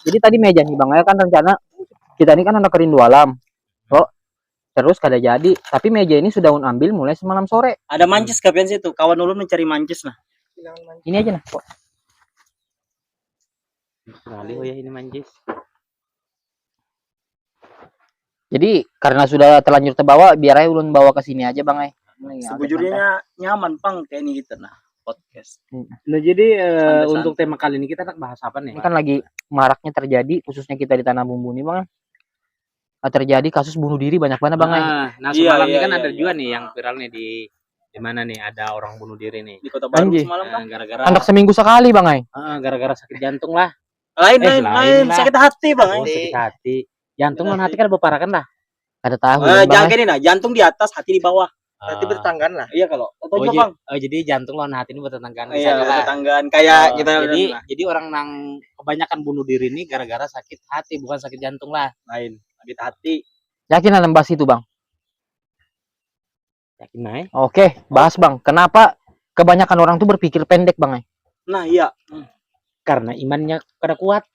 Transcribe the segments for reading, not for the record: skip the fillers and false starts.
Jadi tadi meja nih bang, ya kan rencana kita ini kan anak rindu alam. Oh, terus kada jadi. Tapi meja ini sudah ambil mulai semalam sore. Ada mancis kapian situ. Kawan ulun mencari mancis nah. Ini aja nah. Kali oh ya ini mancis. Jadi karena sudah terlanjur terbawa, biar aja ulun bawa ke sini aja bang. Sebujurnya nyaman pang kayak ini gitu nah podcast. Nah jadi Santai-santai. untuk tema kali ini kita nak bahas apa nih? Ini kan lagi maraknya terjadi, khususnya kita di Tanah Bumbu nih bang. Terjadi kasus bunuh diri banyak banget bang. Nah semalam Iya, ini kan iya, ada iya. juga nih yang viral nih di mana nih ada orang bunuh diri nih. Di Kota Baru Anjir. semalam kan. Gara-gara Anak seminggu sekali bang. gara-gara sakit jantung lah. Lain lain lah. sakit hati bang. Oh, sakit hati. Jantung non hati kan berparakan lah. Kada tahu. Jangan kayak ini nah, jantung di atas, hati di bawah. Berarti bertetanggaan lah. Iya kalau. Oh, Atau bang. jadi jantung lawan hati ini bertetanggaan. Iya, lah. tetanggaan kayak kita jadi orang yang kebanyakan bunuh diri ini gara-gara sakit hati bukan sakit jantung lah. lain sakit hati. Yakin ada bahas itu bang? Yakin naik? Oke, bahas bang. Kenapa kebanyakan orang tuh berpikir pendek bang? Nah iya. Karena imannya kada kuat.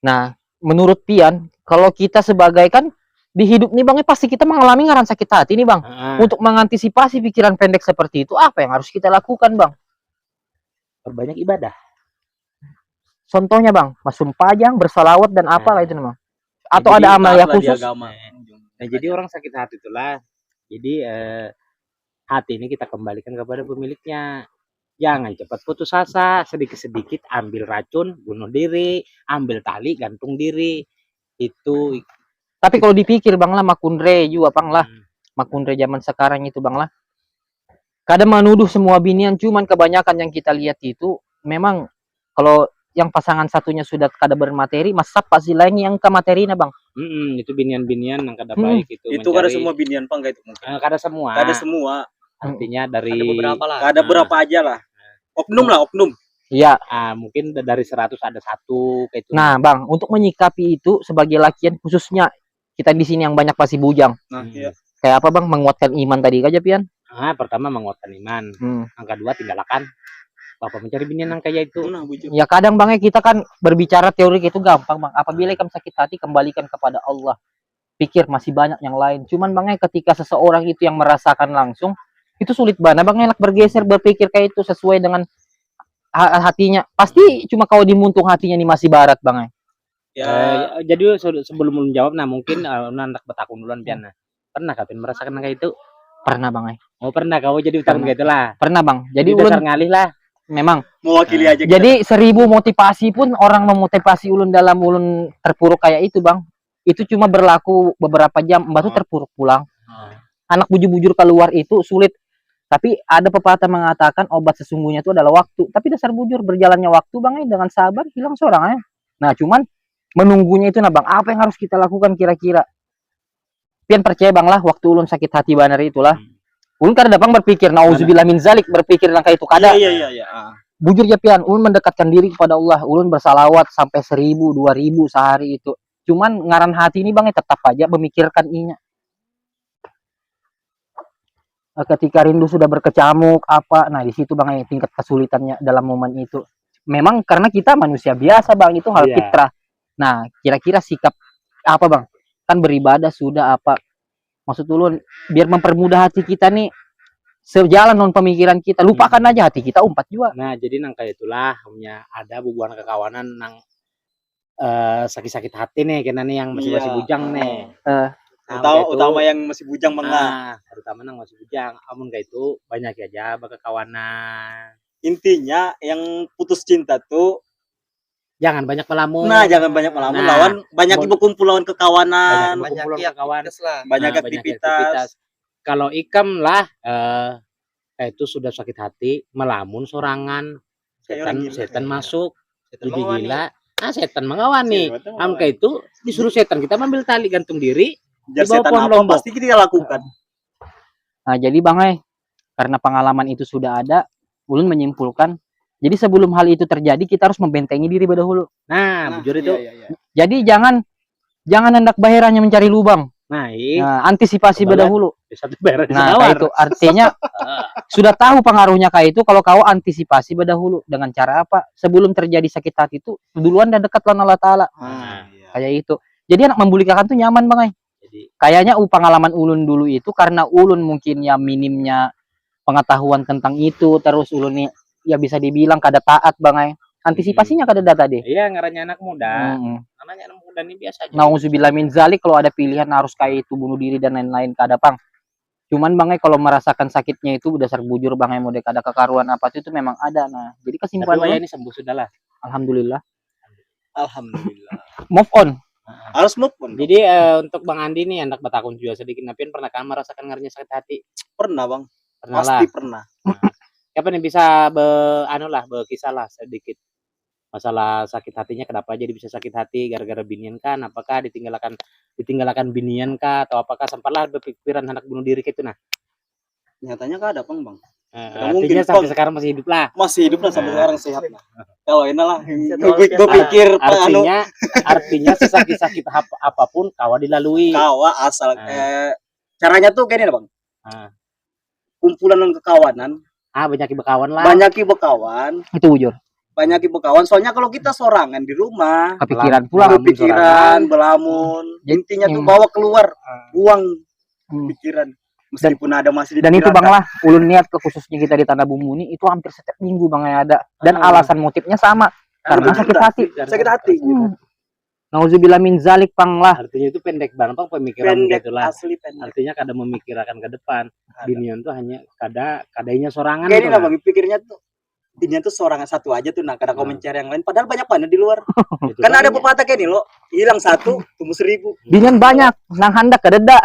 Nah, menurut Pian, kalau kita sebagai kan di hidup nih bang, pasti kita mengalami ngaran sakit hati nih bang. Untuk mengantisipasi pikiran pendek seperti itu, apa yang harus kita lakukan bang? Perbanyak ibadah. Contohnya bang, masuk pajang, bersalawat dan apalah itu namanya. Atau Jadi, ada amal yang khusus? Nah, jadi orang sakit hati itulah. Jadi hati ini kita kembalikan kepada pemiliknya. Jangan cepat putus asa, sedikit-sedikit ambil racun, bunuh diri, ambil tali, gantung diri. Itu. Tapi kalau dipikir bang lah, makundre juga bang lah. Makundre zaman sekarang itu bang lah. Kadang menuduh semua binian, cuman kebanyakan yang kita lihat itu memang kalau yang pasangan satunya sudah kada bermateri, masa pasti lain yang ke materinya bang. Itu binian-binian yang kada baik itu. Itu kada semua binian pang itu mungkin. Kada semua. Kada semua. Artinya dari Ada beberapa lah. Ada berapa aja lah. Oknum lah, oknum. Iya. Mungkin dari 100 ada satu kayak itu. Nah bang, untuk menyikapi itu sebagai lakian, khususnya kita di sini yang banyak pasti bujang. Nah, iya. Kayak apa bang? Menguatkan iman tadi aja Pian. Pertama menguatkan iman. Yang kedua tinggalkan bapak mencari binian yang kayak itu. Nah, bujur. Ya kadang bang kita kan berbicara teori itu gampang bang. Apabila kamu sakit hati, kembalikan kepada Allah. Pikir masih banyak yang lain. Cuman bang ketika seseorang itu yang merasakan langsung, itu sulit banget bang enak bergeser berpikir kayak itu sesuai dengan hatinya. Pasti cuma kalau dimuntung hatinya nih masih barat bang. Ya, jadi sebelum menjawab, nah mungkin anak betakun duluan Pian. Pernah kau merasakan kayak itu? Pernah bang. Oh pernah kau jadi utang kayak itulah. Pernah bang. Jadi ulun ngalih lah. Memang mewakili aja. Jadi 1000 motivasi pun orang memotivasi ulun dalam ulun terpuruk kayak itu bang. Itu cuma berlaku beberapa jam, mbak tuh terpuruk pulang. Anak bujur-bujur keluar itu sulit. Tapi ada pepatah mengatakan obat sesungguhnya itu adalah waktu. Tapi dasar bujur berjalannya waktu bang dengan sabar hilang seorang. Nah cuman menunggunya itu nah bang, apa yang harus kita lakukan kira-kira? Pian percaya bang lah, waktu ulun sakit hati banar itulah. Ulun kada bang berpikir nauzubillah min zalik, berpikir langkah itu kada. Iya. Bujur ya Pian, ulun mendekatkan diri kepada Allah. Ulun bersalawat sampai 1000, 2000 sehari itu. Cuman ngaran hati ini bang tetap aja memikirkan inya. Ketika rindu sudah berkecamuk apa, nah di situ bang tingkat kesulitannya dalam momen itu. Memang karena kita manusia biasa bang, itu hal fitrah. Nah kira-kira sikap apa bang? Kan beribadah sudah apa? Maksud ulun biar mempermudah hati kita nih sejalan non pemikiran kita, lupakan aja hati kita umpat juga. Nah jadi nang kayak itulah punya ada hubungan kekawanan nang sakit-sakit hati nih kena nih yang masih bujang nih. Utama yang masih bujang bang. Terutama nang masih bujang. Amun kayak itu banyak aja kekawanan. Intinya yang putus cinta tuh jangan banyak melamun. Nah, jangan banyak melamun, lawan banyak berkumpul lawan kekawanan, banyak aktivitas lah. Banyak aktivitas. Kalau ikam lah itu sudah sakit hati, melamun sorangan, setan masuk, jadi gila. Setan mengawani. Angka itu disuruh setan kita ambil tali gantung diri, jar setan apa pasti kita lakukan. Nah, jadi bang karena pengalaman itu sudah ada, ulun menyimpulkan jadi sebelum hal itu terjadi kita harus membentengi diri dahulu. Nah, bujur itu. Iya. Jadi jangan hendak baherannya mencari lubang. Nah, antisipasi dahulu. Nah, itu artinya sudah tahu pengaruhnya kayak itu kalau kau antisipasi dahulu dengan cara apa? Sebelum terjadi sakit hati itu duluan dan dekat lawan Allah Taala. Kayak itu. Jadi anak membuli kakak tuh nyaman bang ay. Jadi Kayaknya pengalaman ulun dulu itu karena ulun mungkin ya minimnya pengetahuan tentang itu, terus ulun nih ya bisa dibilang kada taat bang ay. Antisipasinya kada ada tadi. iya ngarannya anak muda. Hmm. Namanya anak muda ini biasa aja. Nauzubillah min zalik, kalau ada pilihan harus kayak itu bunuh diri dan lain-lain kada pang. Cuman bang ay kalau merasakan sakitnya itu dasar bujur bang ay, mau dek ada kekaruan apa itu memang ada. Nah, jadi Tapi kesimpulan waya ulun, ini sembuh sudah lah. alhamdulillah Alhamdulillah. move on. Harus move on. Jadi untuk Bang Andi nih anak Batakun juga sedikit napian pernah kan merasakan ngarinya sakit hati? Pernah bang. Pernah lah. Pasti pernah. Siapa nih bisa berkisah lah sedikit masalah sakit hatinya kenapa jadi bisa sakit hati gara-gara binian kan? Apakah ditinggalkan binian kah atau apakah sempatlah berpikiran hendak bunuh diri gitu nah? Nyatanya kan ada bang. Artinya mungkin, sampai Bang. sekarang masih hidup lah. Masih hidup lah sampai Nah. sekarang sehat lah. Kalau ini lah. Gue Gue pikir anu Artinya sesakit-sakit apapun kawa dilalui. kawa asal Ah. caranya tuh kayak ini bang. Ah. Kumpulan dan kekawanan. Banyak bekawan lah. Banyak bekawan. Itu bujur. Banyak bekawan. Soalnya kalau kita sorangan di rumah. Kepikiran pula. Belamun Berpikiran, belamun. Intinya tuh bawa keluar. Buang pikiran. Meskipun ada masih di Dan itu pikiran, bang lah, ulun niat ke khususnya kita di Tanah Bumbu ini itu hampir setiap minggu bang ya ada. Dan Ah. alasan motifnya sama, karena sakit hati. sakit hati. Nauzubillah min zalik pang lah. Artinya itu pendek banget Bang, pemikiran Pendek gitu lah. asli pendek. Artinya kada memikirkan ke depan. Binian tuh hanya kadainya sorangan Kayak tuh ini lah lah. bang, pikirnya tuh. Dinian tuh sorangan satu aja tuh, nah kada kau mencari yang lain. Padahal banyak banget di luar. Gitu Karena kan. ada pepatah kayak ini loh, hilang satu, tumbuh 1000. Binian banyak, nang handak kadeda.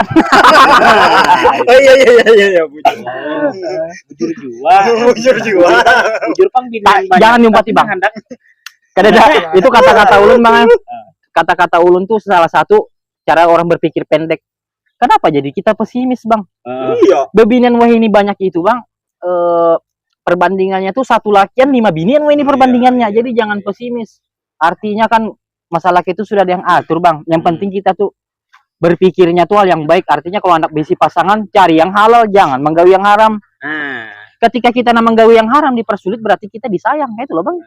Oh iya. Bujur jua. Bujur jiwa. Bujur pang binian banyak. Jangan nyumpati tapi bang. hendak Kadeda. Itu kata-kata ulun bang. Kata-kata ulun tuh salah satu cara orang berpikir pendek. Kenapa jadi kita pesimis bang? Iya. Bebinian wah ini banyak itu bang. Perbandingannya tuh satu lakian 5 binian wah ini perbandingannya. Jadi jangan pesimis. Artinya kan masalah itu sudah ada yang atur bang. Yang penting kita tuh berpikirnya tuh hal yang baik. Artinya kalau anak besi pasangan cari yang halal, jangan menggawi yang haram. Nah, Ketika kita menggawi yang haram dipersulit berarti kita disayang, kayak itu loh bang.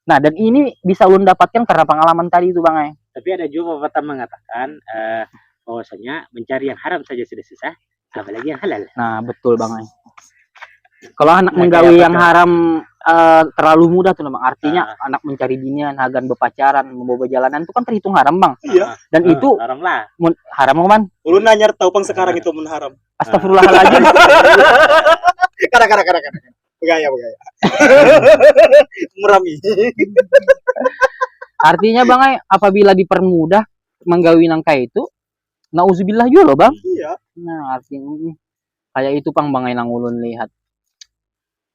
Nah dan ini bisa ulun dapatkan karena pengalaman tadi itu bang. tapi ada juga pepatah mengatakan bahwasanya mencari yang haram saja sudah susah, apalagi yang halal. Nah betul bang. Kalau anak Nah, menggawi kayak yang apa tuh? haram terlalu mudah tuh bang. Artinya anak mencari binian, hagan berpacaran, membawa jalanan itu kan terhitung haram bang. Iya. Dan itu Haram lah. haram kan? Ulun nanya tahu pang sekarang itu mun haram. Astagfirullahaladzim. Kada. Begaya. Murami. Artinya bang, apabila dipermudah menggawi nangka itu, nauzubillah juga loh bang. Iya. Nah artinya kayak itu pang bang nang ulun lihat.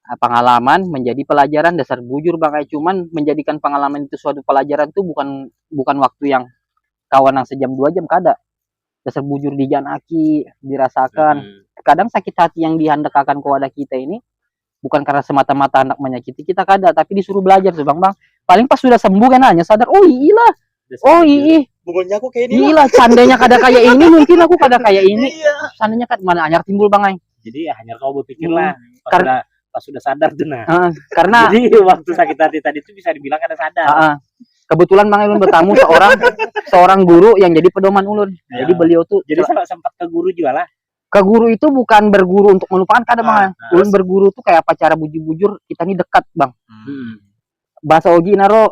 Pengalaman menjadi pelajaran dasar bujur bang. Cuman menjadikan pengalaman itu suatu pelajaran tuh bukan waktu yang kawan yang sejam 2 jam kada. Dasar bujur dijanaki, dirasakan. Kadang sakit hati yang dihandakakan kepada kita ini bukan karena semata-mata hendak menyakiti kita kada, tapi disuruh belajar tuh bang. Paling pas sudah sembuh kan hanya sadar, oh iya, Bungulnya aku kayak ini. gila, seandainya kada kayak ini mungkin aku kada kayak ini. Iya. Seandainya kan mana anyar timbul bang. Jadi hanya kau berpikir lah pas sudah sadar tuh nah. Karena Jadi waktu sakit hati tadi itu bisa dibilang kada sadar. kebetulan bang ulun bertamu seorang guru yang jadi pedoman ulun. Ya. Jadi beliau tuh Jadi sempat ke guru juga lah. ke guru itu bukan berguru untuk melupakan kada bang. Ulun berguru tuh kayak apa cara bujur-bujur kita nih dekat bang. Bahasa Ogi naro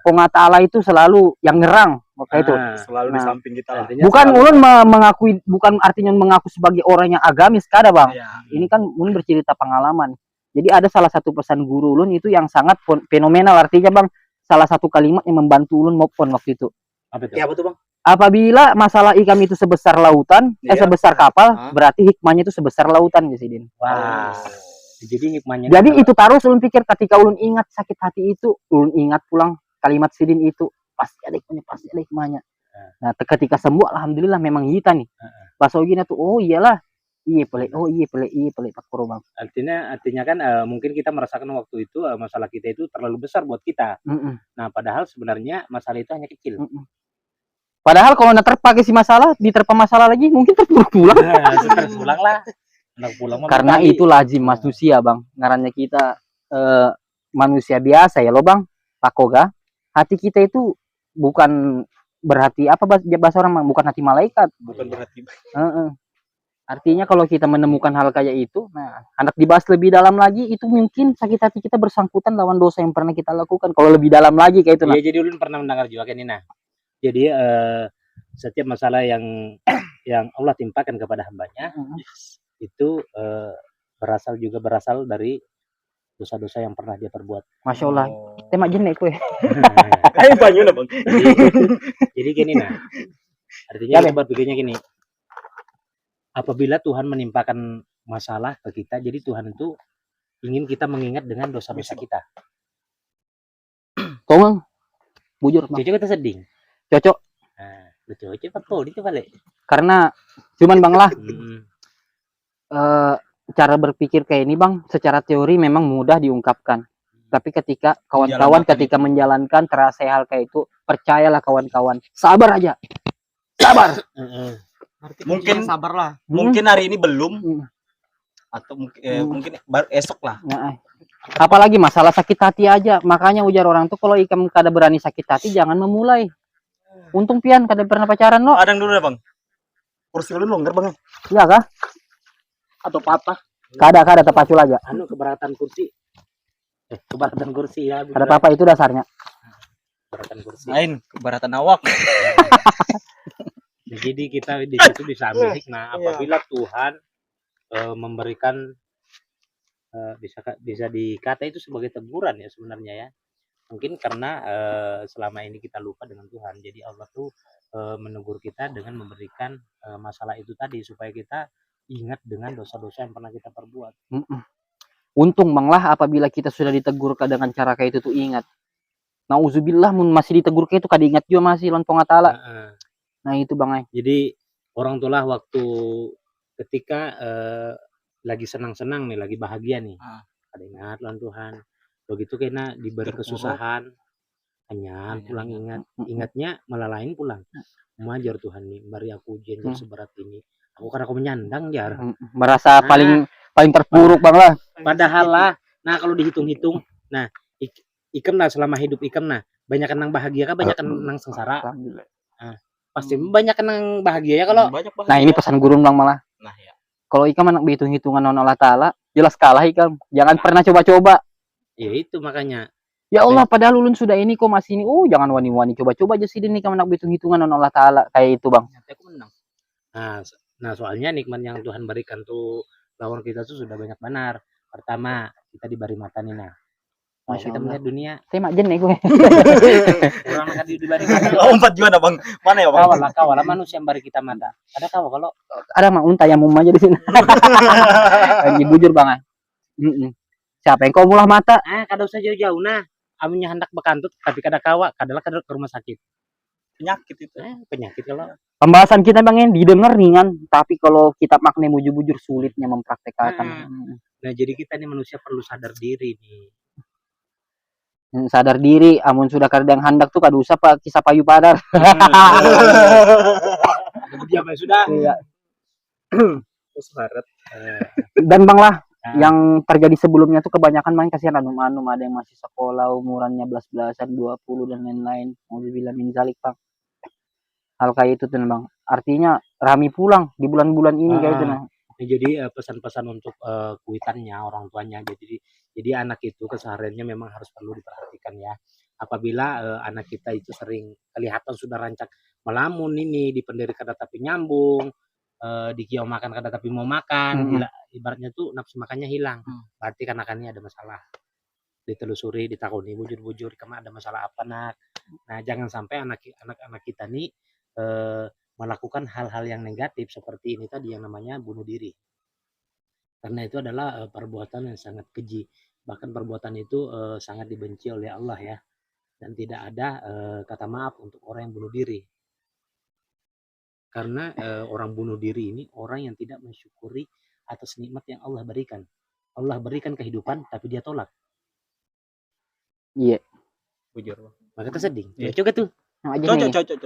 pongata Allah itu selalu yang ngerang kayak itu. Selalu di Nah. samping kita lah. Artinya Bukan selalu- ulun mengakui, bukan artinya mengaku sebagai orang yang agamis kada bang. Iya. Ini kan ulun bercerita pengalaman. Jadi ada salah satu pesan guru ulun itu yang sangat fenomenal, artinya bang salah satu kalimat yang membantu ulun move on waktu itu. Apa itu? Kayak apa tuh bang? Apabila masalah ikam itu sebesar lautan, Iya. sebesar kapal, Hah? berarti hikmahnya itu sebesar lautan ya Sidin. Wah. Jadi hikmahnya. Jadi itu terus ulun pikir ketika ulun ingat sakit hati itu, ulun ingat pulang kalimat Sidin itu pasti ada hikmahnya. Nah, ketika sembuh alhamdulillah memang kita nih. Bahasa Ogina tuh oh iyalah. Iya pelek tak kurang bang. Artinya kan mungkin kita merasakan waktu itu masalah kita itu terlalu besar buat kita. Nah, padahal sebenarnya masalah itu hanya kecil. Padahal kalau nak terpakai si masalah, diterpa masalah lagi mungkin terpuruk pulang. Terus pulang lah. Anak pulang mah Karena berkali. itu lazim manusia bang. Ngarannya kita manusia biasa ya lo bang. Pakoga. Hati kita itu bukan berhati apa bahasa orang, Bang? Bukan hati malaikat. Bukan berarti. Heeh. Artinya kalau kita menemukan hal kayak itu, nah, hendak dibahas lebih dalam lagi, itu mungkin sakit hati kita bersangkutan lawan dosa yang pernah kita lakukan. Kalau lebih dalam lagi kayak itu, nah. Iya, jadi ulun pernah mendengar juga kan ini, nah. Jadi setiap masalah yang Allah timpakan kepada hambanya itu berasal dari dosa-dosa yang pernah dia perbuat. Masya Allah. Tema jenek kue. Ayo banyu na, Bang. Jadi gini, nah. Artinya Ya, kita berpikirnya gini. Apabila Tuhan menimpakan masalah ke kita, jadi Tuhan itu ingin kita mengingat dengan dosa-dosa kita. Kau, Bang? Bujur, Bang. Cocok kita sedih. Cocok. Nah, betul. Betul itu balik. Karena cuman Bang lah, Hmm. cara berpikir kayak ini, Bang, secara teori memang mudah diungkapkan. Tapi ketika kawan-kawan ketika menjalankan terasa hal kayak itu, percayalah kawan-kawan, sabar aja. Sabar. Mungkin sabarlah. mungkin hari ini belum Hmm. atau mungkin baru esok lah. Nah, apalagi masalah sakit hati aja. Makanya ujar orang tuh kalau ikam kada berani sakit hati jangan memulai. Untung pian kada pernah pacaran lo. Adang dulu ya, Bang. Kursi lu longgar, Bang. Iya kah? Atau patah. Kada terpacul aja. Anu keberatan kursi. Keberatan kursi ya. Kada apa-apa itu dasarnya. Keberatan kursi. Lain keberatan awak. Jadi kita di situ bisa ambil hikmah apabila Tuhan memberikan bisa dikata itu sebagai teguran ya sebenarnya ya. Mungkin karena selama ini kita lupa dengan Tuhan. Jadi Allah tuh menegur kita dengan memberikan masalah itu tadi supaya kita ingat dengan dosa-dosa yang pernah kita perbuat. Untung Bang lah apabila kita sudah ditegur dengan cara kayak itu tuh ingat. Nauzubillah mun masih ditegur kayak itu kada ingat juga masih lawan Allah Taala. Nah itu Bang ay. Jadi orang tulah waktu ketika lagi senang-senang nih, lagi bahagia nih, ada ingat lawan Tuhan. Begitu kena diberi kesusahan, hanya pulang ingatnya malah lain pulang. Majar Tuhan nih, beri aku ujian yang seberat ini. Aku karena aku menyandang jar. Merasa paling terpuruk Bang lah. Padahal lah, nah kalau dihitung-hitung, nah ikam lah selama hidup ikam nah banyak nang bahagia kah banyak nang sengsara. Pasti banyak nang bahagia ya kalau. Nah ini pesan gurun Bang malah. Nah ya. Kalau ikam anak berhitung-hitungan non Allah Taala, jelas kalah ikam. Jangan pernah coba-coba. Ya itu makanya. Ya Allah, padahal ulun sudah ini kok masih ini. Jangan wani-wani coba-coba aja sih ini kamu anak berhitung-hitungan non Allah Taala kayak itu Bang. Nah soalnya nikmat yang Tuhan berikan tuh lawan kita tuh sudah banyak benar. Pertama kita diberi mata nih nah. Kita melihat dunia. Tema jen nih gue. Orang akan diberi mata. Lompat gimana, Bang? Mana ya, Bang? Kawal manusia yang beri kita mata. Ada kalau Ada mah unta yang mau aja di sini. Lagi bujur Bang. Siapa yang kau mulah mata? Kada usah jauh-jauh nah. Amunya hendak bekantut tapi kada kawa, kadalah kada ke rumah sakit. Penyakit itu. Penyakit kalau. Pembahasan kita Bang yang didengar ringan, tapi kalau kita maknai bujur-bujur sulitnya mempraktekkan. Nah, jadi kita nih manusia perlu sadar diri nih. Sadar diri, amun sudah kadang hendak tuh kada usah pak kisah payu padar. Diam sudah. Iya. Terus Barat. Dan Bang lah, yang terjadi sebelumnya tuh kebanyakan main kasihan anum-anum, ada yang masih sekolah umurannya 11-belasan, 20 dan lain-lain. Mau dibilang min zalik Bang. Hal kayak itu tuh Bang. Artinya Rami pulang di bulan-bulan ini kayak itu nah. Jadi pesan-pesan untuk kuitannya orang tuanya. Jadi anak itu kesehariannya memang harus perlu diperhatikan ya. Apabila anak kita itu sering kelihatan sudah rancak melamun ini di pendiri kada tapi nyambung, di kiau makan kada tapi mau makan, ibaratnya tuh nafsu makannya hilang. Berarti kanakannya ada masalah. Ditelusuri, ditakuni bujur-bujur kemana ada masalah apa nak. Nah, jangan sampai anak-anak kita nih melakukan hal-hal yang negatif seperti ini tadi yang namanya bunuh diri. Karena itu adalah perbuatan yang sangat keji. Bahkan perbuatan itu sangat dibenci oleh Allah ya. Dan tidak ada kata maaf untuk orang yang bunuh diri. Karena orang bunuh diri ini orang yang tidak mensyukuri atas nikmat yang Allah berikan. Allah berikan kehidupan tapi dia tolak. Iya. Bujur. Maka itu sedih. Ya juga tuh. Cocok.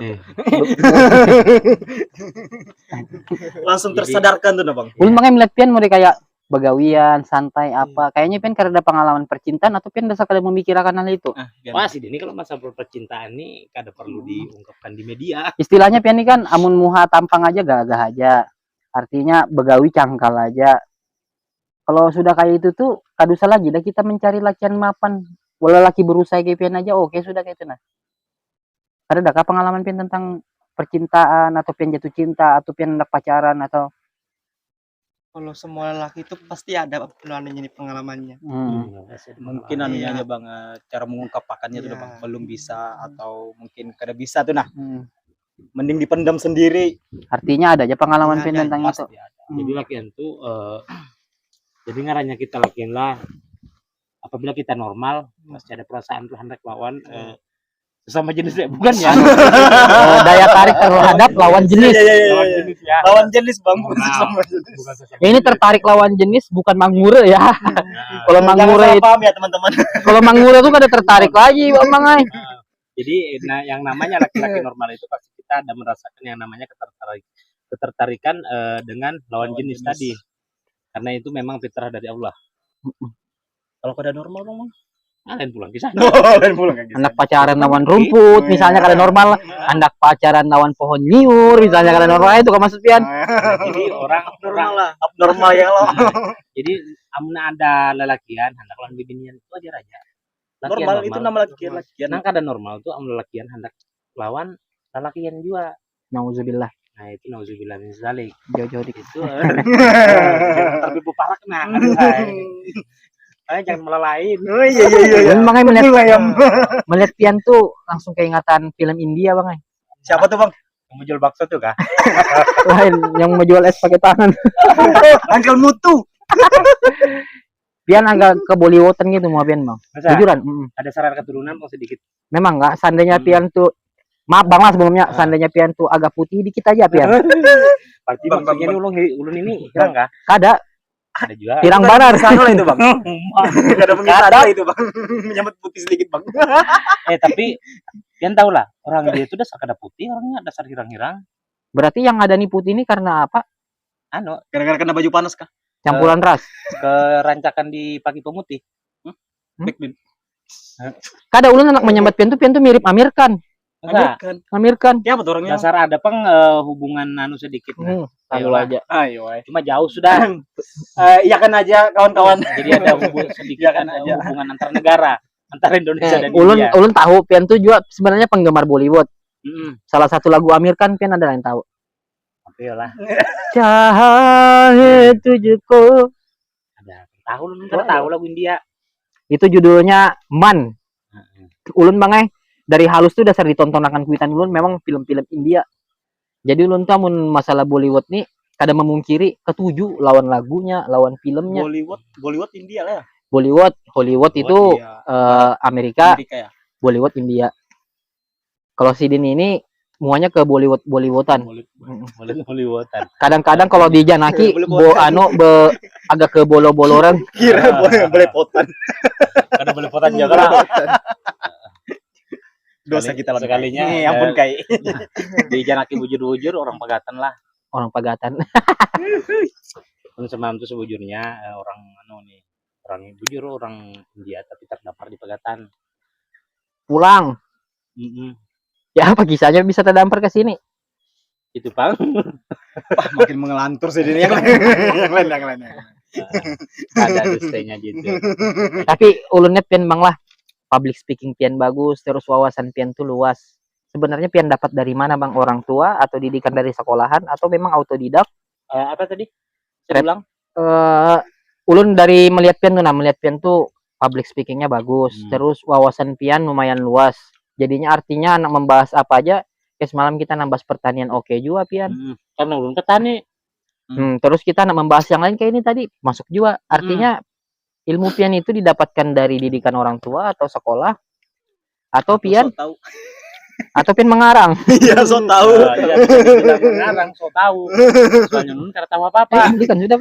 Langsung tersadarkan tuh, Bang. Ulun makanya melihat pian mereka kayak begawian, santai apa. Kayaknya pian karena ada pengalaman percintaan atau pian dasar kalian memikirkan hal itu. Wah, sih ini kalau masalah percintaan nih kada perlu diungkapkan di media. Istilahnya pian ini kan amun muha tampang aja gagah aja. Artinya begawi cangkal aja. Kalau sudah kayak itu tuh kadusa lagi dah kita mencari lakian mapan. Walau laki berusaha kayak pian aja oke sudah kayak itu nah. Ada kah pengalaman pian tentang percintaan atau pian jatuh cinta atau pian hendak pacaran atau Kalau semua laki itu pasti ada nih pengalamannya. Mungkin Iya. anunya aja bang, cara mengungkapkannya tuh udah Iya. bang belum bisa atau mungkin kada bisa tuh nah. Hmm. Mending dipendam sendiri. Artinya ada aja pengalaman Iya, pian ada, tentang itu. Pasti ada. Jadi lakian tuh jadi ngarannya kita lakian lah. Apabila kita normal, pasti ada perasaan tuh hendak lawan sesama jenis ya, bukan ya? Daya tarik terhadap lawan jenis. Lawan jenis ya. Lawan jenis bang, bukan Nah, sesama jenis. bukan sesama Ini tertarik lawan jenis bukan mangmure ya. Nah, Kalau Jangan mangmure salah itu, paham ya teman-teman. kalau mangmure tuh kada tertarik lagi Bang Ai. jadi yang namanya laki-laki normal itu pasti kita ada merasakan yang namanya ketertarikan dengan lawan jenis tadi. Karena itu memang fitrah dari Allah. Kalau kada normal bang, Lain pulang di sana. lain pulang kayak gitu. Hendak pacaran lawan rumput, misalnya kada normal. Hendak pacaran lawan pohon nyiur, misalnya kada normal itu kan maksud pian. Jadi orang Normal lah, abnormal ya lo. jadi amna ada lelakian hendak lawan bibinian itu aja raja. Lakian Normal itu nama laki-laki. Nang kada normal tuh amna lelakian hendak lawan lelakian juga. Nauzubillah, Nah itu nauzubillah min zalik. jauh-jauh dikit. Itu terbibu parak nah. Jangan melalain. Oh iya. Bang Ai melihat pian tuh langsung keingatan film India Bang Ai. Siapa tuh bang? Yang menjual bakso tuh kah? Lain yang menjual es pakai tangan. Uncle Mutu. Pian agak ke Bollywoodan gitu mau pian Bang. Masa Jujuran, ada saran keturunan kok sedikit. memang enggak seandainya pian tuh maaf Bang lah sebelumnya, seandainya pian tuh agak putih dikit aja pian. Berarti Bang, maksudnya bang, ini ulun ini hirang kah? Kada, Ada juga. pirang banar. Sana itu bang. Kada mengisah itu bang. Menyambut putih sedikit bang. Tapi kalian tahu lah orang dia itu dasar kada putih, orangnya dasar hirang-hirang. Berarti yang ada nih putih ini karena apa? Anu Gara-gara kena baju panas kah? Campuran ras. kerancakan di pagi pemutih. Backbin. Kada ulun anak menyambat pian tuh mirip Amir Khan. Enggak, Kan. Amir Khan. Siapa tuh orangnya? dasar ada hubungan anu sedikit. Nah. Lalu Ayolah. aja. Ayo. Cuma jauh sudah. Iya kan aja kawan-kawan. Jadi ada sedikit Kan ada aja. hubungan antar negara, antara Indonesia dan Ulun India. ulun tahu pian tuh juga sebenarnya penggemar Bollywood. Mm-mm. Salah satu lagu Amir Khan pian ada yang tahu. Oke lah. Chahe tujhko. Ada tahu lu ntar tahu lagu India. Itu judulnya Man. Heeh. Ulun Bang Ai dari halus tuh dasar ditontonakan kuitan ulun memang film-film India. Jadi ulun tuh mun masalah Bollywood nih kada memungkiri ketujuh lawan lagunya, lawan filmnya. Bollywood India lah ya. Bollywood, Hollywood itu Iya. Amerika, Amerika ya. Bollywood India. Kalau si Din ini semuanya ke Bollywoodan. Hollywoodan. Kadang-kadang kalau di Janaki agak ke bolo-boloran. Kira boleh potan. Kada boleh potan juga lah. Dosa kita lah sekalinya. Nih, ampun kai. Di Janaki bujur-bujur orang Pagatan lah. Orang Pagatan. Pun semalam tuh sebujurnya orang orang bujur orang India tapi terdampar di Pagatan. Pulang. Mm-mm. Ya apa kisahnya bisa terdampar ke sini? Itu Bang. Makin mengelantur sih ini yang lain. Ada dustanya gitu. Tapi ulunnya pian Bang lah. Public speaking pian bagus, terus wawasan pian tuh luas. Sebenarnya pian dapat dari mana Bang? Orang tua atau didikan dari sekolahan atau memang autodidak? Apa tadi? Saya ulang. Ulun dari melihat pian tuh public speakingnya bagus, terus wawasan pian lumayan luas. Jadinya artinya anak membahas apa aja. Semalam kita nambah pertanian oke juga pian. Karena ulun petani. Terus kita nak membahas yang lain kayak ini tadi masuk juga. Artinya ilmu pian itu didapatkan dari didikan orang tua atau sekolah atau pian atau pian mengarang. Iya, so tahu. Iya, bisa mengarang, so tahu. Soalnya ulun kada tahu apa-apa. Ini kan sudah.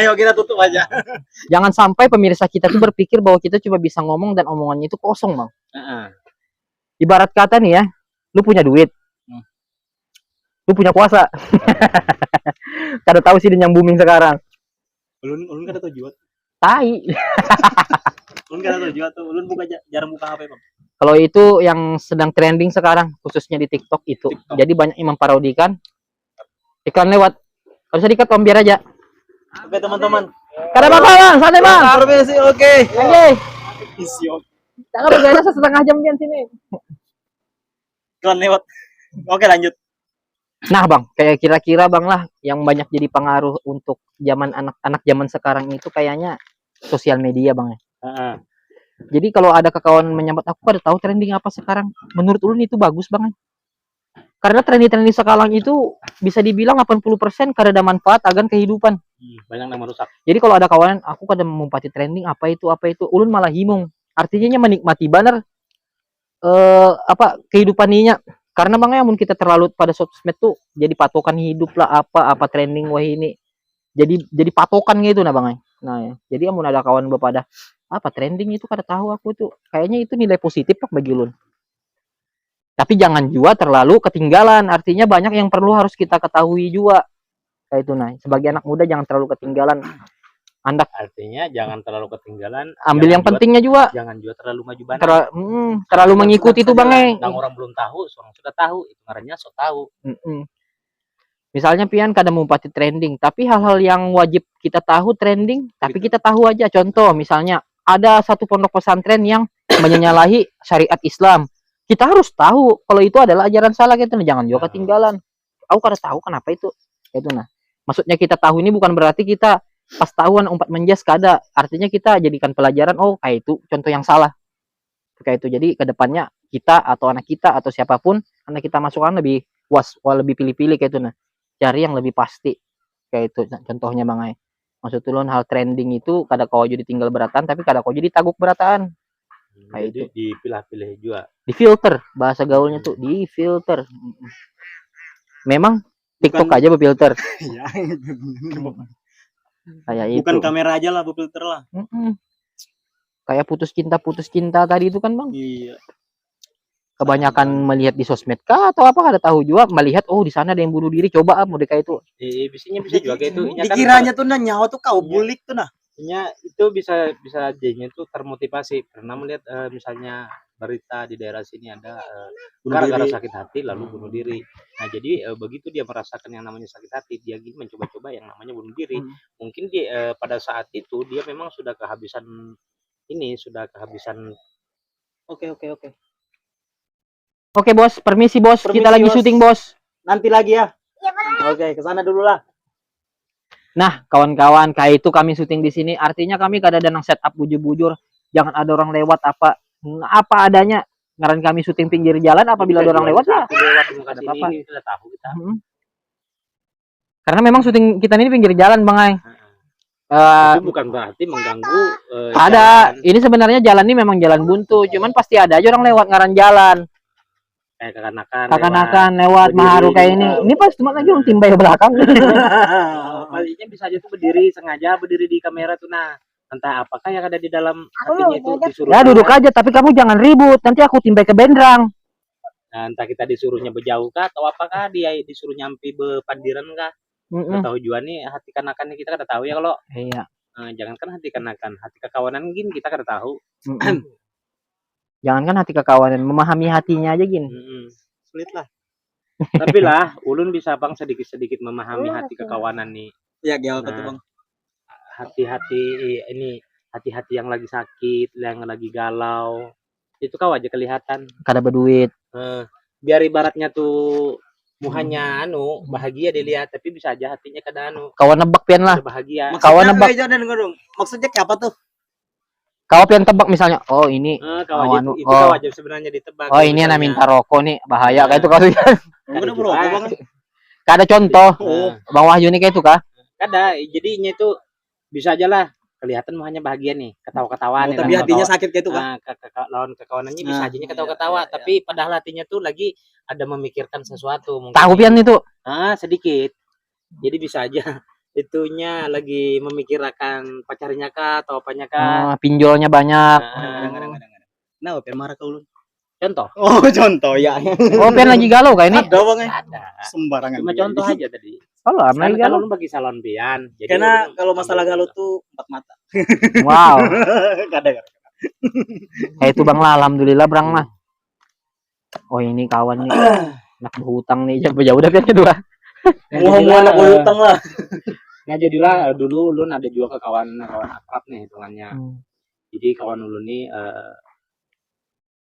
Ayo kita tutup aja. Jangan sampai pemirsa kita tuh berpikir bahwa kita cuma bisa ngomong dan omongannya itu kosong, Bang. Ibarat kata nih ya, lu punya duit. Lu punya kuasa. Kada tahu sih yang booming sekarang. Ulun kada tahu jual. Tai. Ulun kada tahu jual tuh. Ulun jarang buka HP, Bang. Kalau itu yang sedang trending sekarang, khususnya di TikTok itu. TikTok. Jadi banyak yang memparodikan iklan lewat. Kalau bisa dikat Om biar aja. Oke, teman-teman. Kada apa Bang, santai Bang. Permisi, oke. Oke. Isiok. Jangan bergaya setengah jam pian sini. Iklan lewat. Oke, lanjut. Nah, Bang, kayak kira-kira Bang lah yang banyak jadi pengaruh untuk zaman anak-anak zaman sekarang itu kayaknya sosial media, Bang ya. Heeh. Jadi kalau ada kawan menyambat aku pada tahu trending apa sekarang. Menurut ulun itu bagus banget. Karena trending-trending sekarang itu bisa dibilang 80% kada ada manfaat agan kehidupan. Banyak yang merusak. Jadi kalau ada kawan aku kada memumpati trending apa itu, ulun malah himung. Artinya menikmati banner kehidupan ninya. Karena Bang ya mun kita terlalu pada sosmed tuh jadi patokan hidup lah apa trending wah ini. Jadi patokan gitu nah Bang. Nah ya. Jadi mun ada kawan pada apa trending itu kada tahu aku tuh. Kayaknya itu nilai positif Pak bagi ulun. Tapi jangan juga terlalu ketinggalan. Artinya banyak yang perlu harus kita ketahui juga. Kayak itu nah. Sebagai anak muda jangan terlalu ketinggalan. Anda Artinya jangan terlalu ketinggalan. ambil yang pentingnya juga. Jangan juga terlalu maju banget. Terlalu mengikuti itu Bang. Yang orang belum tahu, orang sudah tahu. Itu ngarannya so tahu. Misalnya pian kada mumpati trending, tapi hal-hal yang wajib kita tahu trending, tapi kita tahu aja. Contoh misalnya ada satu pondok pesantren yang menyalahi syariat Islam. Kita harus tahu kalau itu adalah ajaran salah gitu. Jangan juga ketinggalan. Aku kada tahu kenapa itu. Itu nah. Maksudnya kita tahu ini bukan berarti kita pas tahuan umpat menjas kada. Artinya kita jadikan pelajaran oh kayak itu contoh yang salah. Kayak itu. Jadi kedepannya kita atau anak kita atau siapapun anak kita masukkan lebih lebih pilih-pilih kayak itu nah. Cari yang lebih pasti. Kayak itu contohnya Bang. Maksud ulun hal trending itu kada kau jadi tinggal beratan tapi kada kau jadi taguk berataan. Kayak Jadi dipilah-pilih juga. Difilter bahasa gaulnya tuh difilter. Memang TikTok aja berfilter. Iya. Kayak itu. Bukan kamera aja lah, filter lah. Kayak putus cinta tadi itu kan Bang. Iya. Kebanyakan melihat di sosmed kah atau apa kada tahu juga melihat oh di sana ada yang bunuh diri coba mau kayak itu. Biasanya bisa juga kayak itu. Dikiranya tuh nah nyawa tuh kau bulik tuh nah. Itu bisa jadinya tuh termotivasi karena melihat misalnya berita di daerah sini ada gara-gara sakit hati lalu bunuh diri. Nah jadi begitu dia merasakan yang namanya sakit hati dia ingin mencoba-coba yang namanya bunuh diri. Mungkin dia pada saat itu dia memang sudah kehabisan Oke bos, permisi bos, kita lagi syuting bos. Nanti lagi ya. Oke, kesana dulu lah. Nah, kawan-kawan, kayak itu kami syuting di sini. Artinya kami kada ada nang setup bujur-bujur. Jangan ada orang lewat apa adanya. Ngaran kami syuting pinggir jalan apabila ada orang lewat ya. Ada apa-apa. Kita tahu kita. Karena memang syuting kita ini pinggir jalan, Bang. Itu bukan berarti mengganggu ada. Ini sebenarnya jalan ini memang jalan buntu, cuman pasti ada aja orang lewat ngaran jalan. Kayak kekanakan lewat maharu kayak ini. Ini pas cuma lagi orang timbay belakang. Pastinya bisa aja tuh sengaja berdiri di kamera tuh nah. Entah apakah yang ada di dalam hatinya itu disuruh. Ya duduk aja tapi kamu jangan ribut. Nanti aku timbay ke bendrang. Nah, entah kita disuruhnya berjauh kah atau apakah dia disuruh nyampi bepandiran kah? Tahu juga nih hati kanakannya kita kada tahu ya kalau. Iya. Jangankan hati kanakan, hati kekawanan gini kita kada tahu. Jangankan hati kekawanan, memahami hatinya aja gini. Sulit lah. Tapi lah, ulun bisa Bang sedikit-sedikit memahami hati kekawanan nih. Ya, gawat tuh Bang. Hati-hati yang lagi sakit, yang lagi galau. Itu kau aja kelihatan. Kada berduit. Biar ibaratnya tuh muhanya bahagia dilihat, tapi bisa aja hatinya kada Kawan nebak pian lah. Bahagia. Kawan nebak. Maksudnya kayak apa tuh? Kau pian tebak misalnya, oh ini kau aja sebenarnya ditebak. Oh ini yang minta rokok nih, bahaya kayak itu kau. Udah berokok Bang. Kada contoh. Bang Wahyu nih kayak itu kah? Kada, jadinya itu bisa aja lah kelihatan muhanya bahagia nih, ketawa-ketawa nih. Tapi hatinya sakit kayak itu kan. Lawan kekawanannya bisa aja ketawa-ketawa, tapi padahal hatinya tuh lagi ada memikirkan sesuatu mungkin. Tahu pian itu? Sedikit. Jadi bisa aja itunya lagi memikirkan pacarnya kah atau apanya kah. Pinjolnya banyak. Nah, pian marah kau ulun. Contoh. Oh, contoh ya. Oh, pian lagi galau kayak ini. Ada Bang. Ada. Sembarangan. Cuma contoh aja tadi. Salam Kan lagi kalau galau. lu bagi salon pian. Jadi Karena lu kalau masalah ambil galau juga. tuh empat mata. Wow. Kadang. Itu bang lah, alhamdulillah bang lah. Oh ini kawan nih, anak berhutang nih, jauh udah kan kedua. Mau anak berhutang lah. Nah jadilah dulu Ulun ada juga ke kawan akrab nih hitungannya. Jadi kawan Ulun nih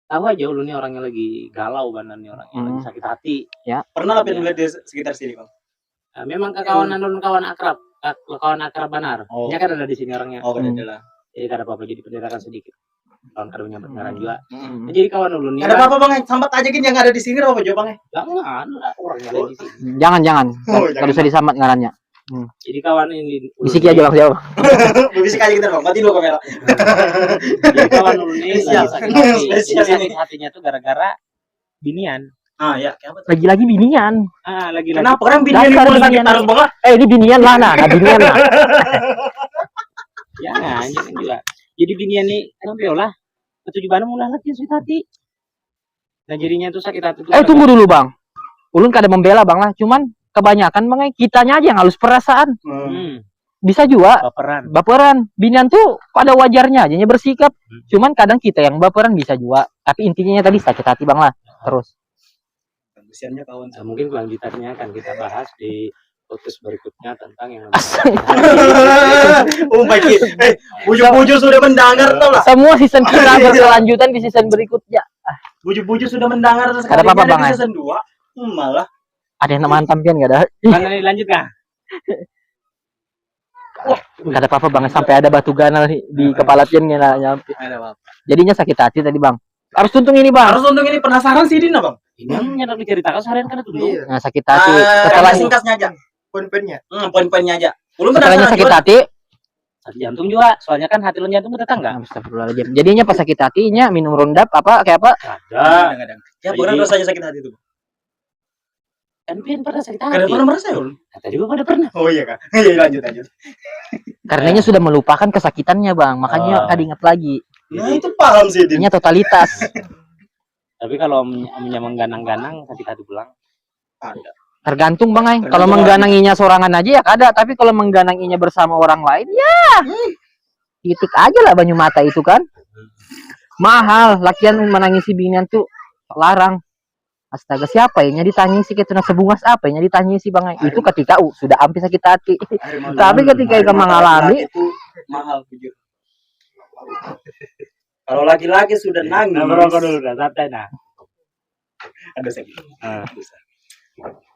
tahu aja Ulun nih orangnya lagi galau banget nih orangnya lagi sakit hati. Pernah lah melihat di sekitar sini, Bang. Memang kekawanan Ulun kawan akrab benar. Oh. Dia kan ada di sini orangnya. Oh, ada lah. Jadi kada apa-apa jadi penderakan sedikit. Kawan karunya beneran juga. Mm. Nah, jadi kawan Ulun nih. Ada apa-apa, Bang? Sambat aja gin yang ada di sini apa jawab, Bang? Jangan orangnya ada di sini. Jangan. Oh, Kalau usah disambat ngarannya. Jadi kawan ini Bisiki aja bang jauh. Bisik aja kita, Bang. Mati dulu kamera. Jadi kawan Ulun ini Spesial. lagi sakit hati. Spesial Jadi sakit ini. hatinya tuh gara-gara binian. Ah, ya, kayak apa tuh? Lagi binian. Lagi Kenapa orang binian Dasar ini sakit binian. harus banget? Ini binian lah, nah binian lah. Jangan juga. Jadi binian nih kenapa ya lah? Ketujuan mulai lagi sakit hati. Nah jadinya tuh sakit hati tuh. Tunggu dulu bang. Ulun kada membela bang lah, cuman kebanyakan bang kitanya aja yang halus perasaan. Bisa juga baperan. Binian tuh pada wajarnya aja bersikap. Cuman kadang kita yang baperan bisa juga. Tapi intinya tadi sakit hati bang lah. Terus. Kasiannya kawan. Nah, mungkin kelanjutannya akan kita bahas di podcast berikutnya tentang yang Oh my god. Buju-buju sudah mendengar tau lah. Semua season kita berkelanjutan di season berikutnya. Buju-buju sudah mendengar Ada apa-apa bang? di season 2. Malah ada yang mantan pian gak ada? mana nih lanjut kah? Gak ada apa-apa bang, sampai ada batu ganal di kepala pian gak nyampe. ada apa? Jadinya sakit hati tadi bang. Harus tuntung ini bang. Harus untuk ini penasaran sih Dina, Bang. Ini yang nyata diceritakan seharian kan tuh. Nah sakit hati. Setelah singkatnya aja. Poin-poinnya. Poin-poinnya aja. Belum Setelahnya sakit hati. Sakit jantung juga, soalnya kan hati lu jantung tetangga. Astagfirullahaladzim. Jadinya pas sakit hatinya minum rondap apa kayak apa? Ada. Kadang-kadang. Ya, pernah rasanya sakit hati itu. Kan pian pernah sakit hati. Kadang pernah merasa ya, Ul? Kata juga pada pernah. Oh iya, Kak. Iya, lanjut. Karenanya sudah melupakan kesakitannya bang, makanya kada ingat lagi. Nah, itu paham sih, Din. Ini totalitas. Tapi kalau omnya mengganang-ganang sakit hati pulang. Ada. Tergantung bang ay. Kalau Tergantung menggananginya sorangan aja ya kada, tapi kalau menggananginya bersama orang lain ya titik aja lah banyu mata itu kan. Mahal, lakian menangisi binian tuh larang. Astaga, siapa yang ditanyisi kita sebungas apa yang ditanyisi bang ay? Itu ketika sudah hampir sakit hati. Tapi ketika kita mengalami itu mahal jujur. Kalau laki-laki sudah nangis. Nah, berapa dulu dah, santai nah. Ada sakit.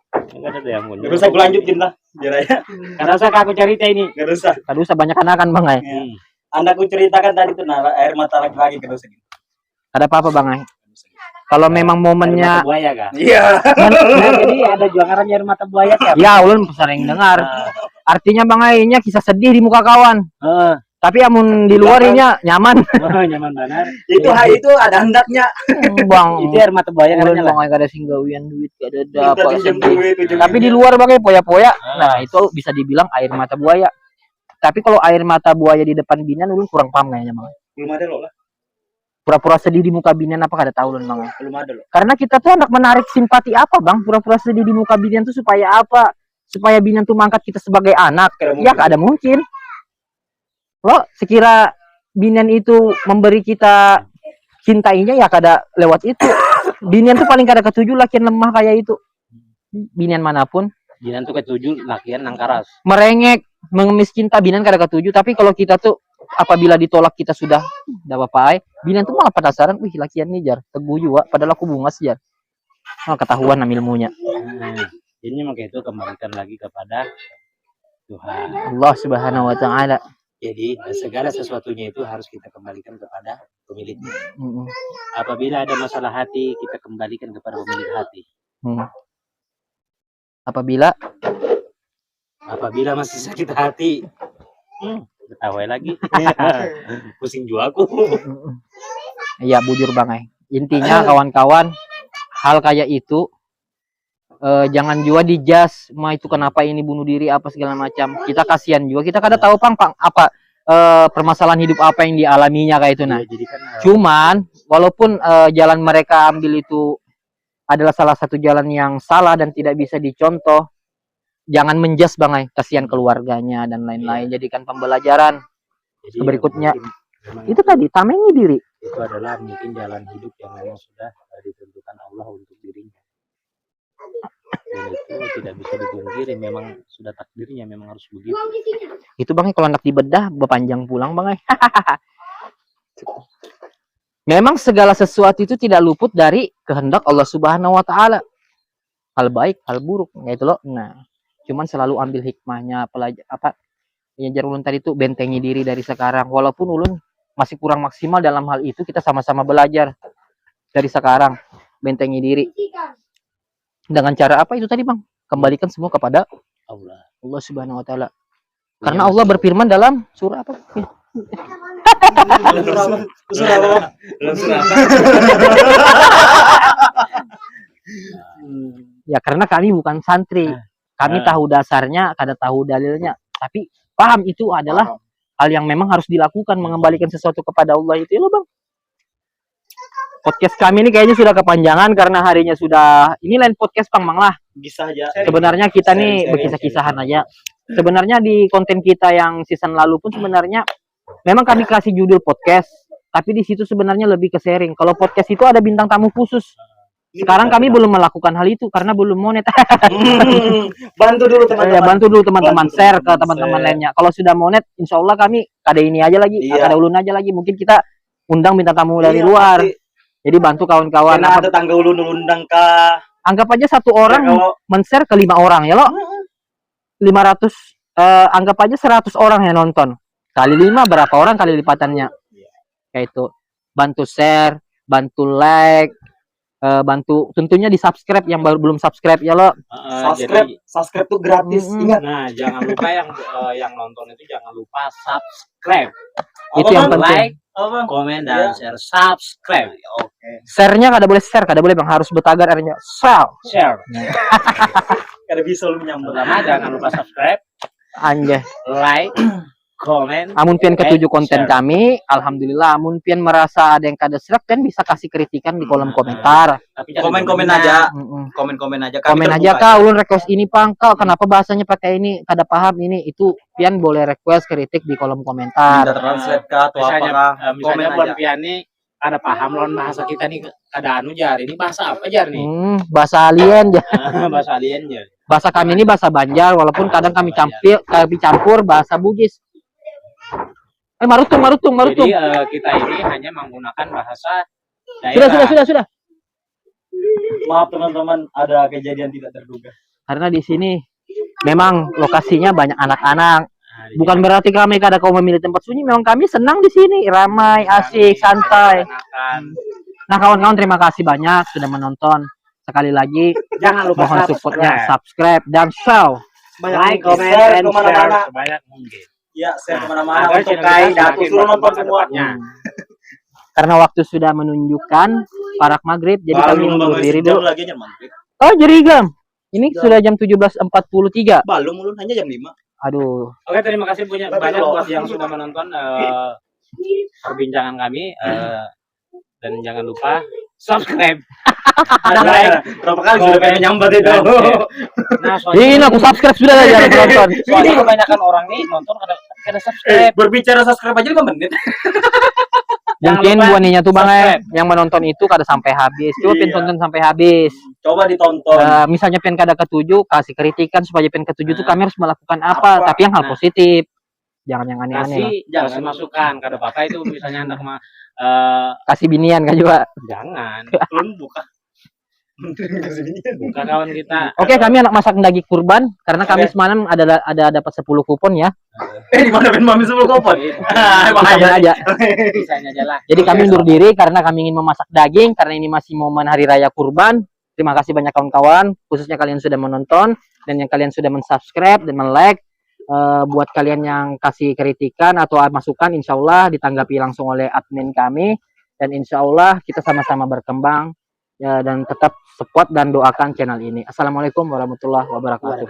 Enggak ada yang muncul. Gak usah gue lanjutin lah. Biar aja. Karena saya aku cerita ini. Gak usah. kada usah banyak anakan bang ay. Anakku ceritakan tadi tuh air mata laki-laki gak usah gitu. Ada apa-apa bang ay. Kalau memang momennya Mata buaya kah? Iya. Nah, jadi ada jualan air mata buaya kan? ya ulun sering dengar. Artinya bang aynya kisah sedih di muka kawan. Tapi amun di luar ini nyaman. Nyaman benar. Itu ada hendaknya. Bang, Itu air mata buaya ulun katanya lah. bang ay kada singgawian duit kada ada Minta apa pinjam sedih. duit, ujung-ujungnya. Tapi di luar bang poya-poya. Nah, itu bisa dibilang air mata buaya. Tapi kalau air mata buaya di depan binian ulun kurang paham kayaknya bang. Belum ada loh lah. Pura-pura sedih di muka binian apa kada tahu ulun bang. Belum ada loh. Karena kita tuh anak menarik simpati apa bang? Pura-pura sedih di muka binian tuh supaya apa? Supaya binian tuh mangkat kita sebagai anak. Ya kada mungkin. Lo sekira binian itu memberi kita cintainya ya kada lewat itu. Binian tuh paling kada ketujuh lakian lemah kayak itu. Binian manapun Jinan tuh ketujuh lakian nang karas. merengek, mengemis cinta binian kada ketujuh. Tapi kalau kita tuh apabila ditolak kita sudah enggak apa-apa ay. Binian tuh malah penasaran, wih lakian nih jar, teguh juga padahal aku bungas jar. Ketahuan nam ilmunya. Jadi makanya itu kembalikan lagi kepada Tuhan. Allah Subhanahu wa taala. Jadi segala sesuatunya itu harus kita kembalikan kepada pemiliknya. Apabila ada masalah hati, kita kembalikan kepada pemilik hati. Apabila masih sakit hati, ketawa lagi. Pusing juga aku. Iya bujur bang ay. Intinya kawan-kawan hal kayak itu jangan juga dijas mah itu kenapa ini bunuh diri apa segala macam. Kita kasihan juga, kita kada tahu pang apa permasalahan hidup apa yang dialaminya kayak itu nah. Jadi kan, Cuman walaupun jalan mereka ambil itu adalah salah satu jalan yang salah dan tidak bisa dicontoh, jangan menjas Bang Ai, kasihan keluarganya dan lain-lain, jadikan pembelajaran. Jadi Berikutnya, memang itu tadi tamengi diri. itu adalah mungkin jalan hidup yang memang sudah ditentukan Allah untuk dirinya, dan itu tidak bisa dipungkiri, memang sudah takdirnya, memang harus begitu. Itu Bang Ai, kalau anak dibedah berpanjang pulang Bang Ai. Memang segala sesuatu itu tidak luput dari kehendak Allah Subhanahu wa taala. Hal baik, hal buruk, gitu loh. Nah, cuman selalu ambil hikmahnya, yang jar ulun tadi itu bentengi diri dari sekarang. Walaupun ulun masih kurang maksimal dalam hal itu, kita sama-sama belajar dari sekarang, bentengi diri. Dengan cara apa itu tadi Bang? Kembalikan semua kepada Allah. Allah Subhanahu wa taala. Karena Allah berfirman dalam surah apa? Ya karena kami bukan santri. Kami tahu dasarnya, kada tahu dalilnya. Tapi paham itu adalah hal yang memang harus dilakukan, mengembalikan sesuatu kepada Allah itu ya loh Bang. Podcast kami ini kayaknya sudah kepanjangan karena harinya sudah, ini lain podcast Bang Mang lah. Bisa aja. Sebenarnya kita nih berkisah-kisahan aja. Sebenarnya di konten kita yang season lalu pun sebenarnya memang kami kasih judul podcast, tapi di situ sebenarnya lebih ke sharing. Kalau podcast itu ada bintang tamu khusus. Sekarang kami belum melakukan hal itu karena belum monet. Bantu dulu teman-teman. Ya, bantu dulu teman-teman, Bantu share ke teman-teman, teman-teman share. lainnya. Kalau sudah monet, insya Allah kami kada ini aja lagi, Iya. kada ulun aja lagi. Mungkin kita undang bintang tamu dari Iya, luar. pasti. Jadi bantu kawan-kawan. Karena tetangga ulun undang kah. Anggap aja satu orang Kalau men-share ke 5 orang ya lo. 500 anggap aja 100 orang yang nonton. Kali 5 berapa orang kali lipatannya. Kayak itu. Bantu share, bantu like, bantu tentunya di subscribe yang baru belum subscribe ya lo. subscribe tuh gratis. Ingat. Nah, jangan lupa yang nonton itu jangan lupa subscribe. Itu yang penting. Like, komen dan share, subscribe. Oke. Share-nya kada boleh Bang, harus bertagar artinya. Share. Kada bisa lu nyambung. Pertama jangan lupa subscribe, Anjay. like, komen. Amun pian ketujuh konten share. kami, alhamdulillah. Amun pian merasa ada yang kada serak kan bisa kasih kritikan di kolom komentar. Tapi jangan Komen-komen dominan. aja. Mm-mm. Komen-komen aja. Kami Komen aja terbuka kak, ulun request ini Pang, kak kenapa bahasanya pakai ini, kada paham ini, itu pian boleh request kritik di kolom Minta komentar. translate kah atau Misalnya, apakah? misalnya Komen buat aja. pian nih ada paham lawan bahasa kita nih, ada anu jar. Ini bahasa apa jar nih? Bahasa alien ya. Bahasa alien jar. Bahasa kami ini bahasa Banjar, walaupun kadang kami campur bahasa Bugis. Marutung. Jadi kita ini hanya menggunakan bahasa daerah. Sudah. Maaf teman-teman, ada kejadian tidak terduga. Karena di sini memang lokasinya banyak anak-anak. Nah, di Bukan sini berarti kami kada kau memilih tempat sunyi, memang kami senang di sini, ramai, asik, santai. makan. Nah, kawan-kawan terima kasih banyak sudah menonton. Sekali lagi Jangan lupa mohon supportnya, subscribe dan share. like, comment, share and kemana-mana. share sebanyak mungkin. Ya, saya Nah, kemana-mana agar untuk channel kai kita datu semakin suruh nonton berkembang semua. ke depannya. Karena waktu sudah menunjukkan parak maghrib, jadi kami undur diri dulu. lagi jam maghrib. Oh, jerigam. Ini sudah jam 17.43. Balung ulun hanya jam 5. Aduh. Oke, terima kasih banyak buat yang sudah menonton perbincangan kami, dan jangan lupa subscribe. Ada berapa kali sudah pengen nyambat itu. Nah, Ini aku subscribe sudah lah jangan nonton. soalnya kebanyakan orang nih nonton kada subscribe. Berbicara subscribe aja 5 menit. Mungkin lupa buaninya tuh Bang subscribe. yang menonton itu kada sampai habis. Coba Iya. pengen tonton sampai habis. Coba ditonton. Misalnya pengen kada ketujuh, kasih kritikan supaya pengen ketujuh tuh Nah. kami harus melakukan apa, Apa? tapi yang hal Nah. positif. Jangan yang aneh-aneh lah. Kasih masukan kada apa-apa itu, misalnya Anda Kasih binian kan juga. jangan Ulun buka. buka kawan kita. Oke, kami anak masak daging kurban karena kami Oke. semalam ada dapat 10 kupon ya. Di mana Ben Mami 10 kupon? Kita Bahaya. aja. Bisanya aja lah. Jadi kami undur diri karena kami ingin memasak daging karena ini masih momen hari raya kurban. Terima kasih banyak kawan-kawan, khususnya kalian sudah menonton dan yang kalian sudah mensubscribe dan men-like. Buat kalian yang kasih kritikan atau masukan, insya Allah ditanggapi langsung oleh admin kami dan insya Allah kita sama-sama berkembang ya, dan tetap support dan doakan channel ini. Assalamualaikum warahmatullahi wabarakatuh.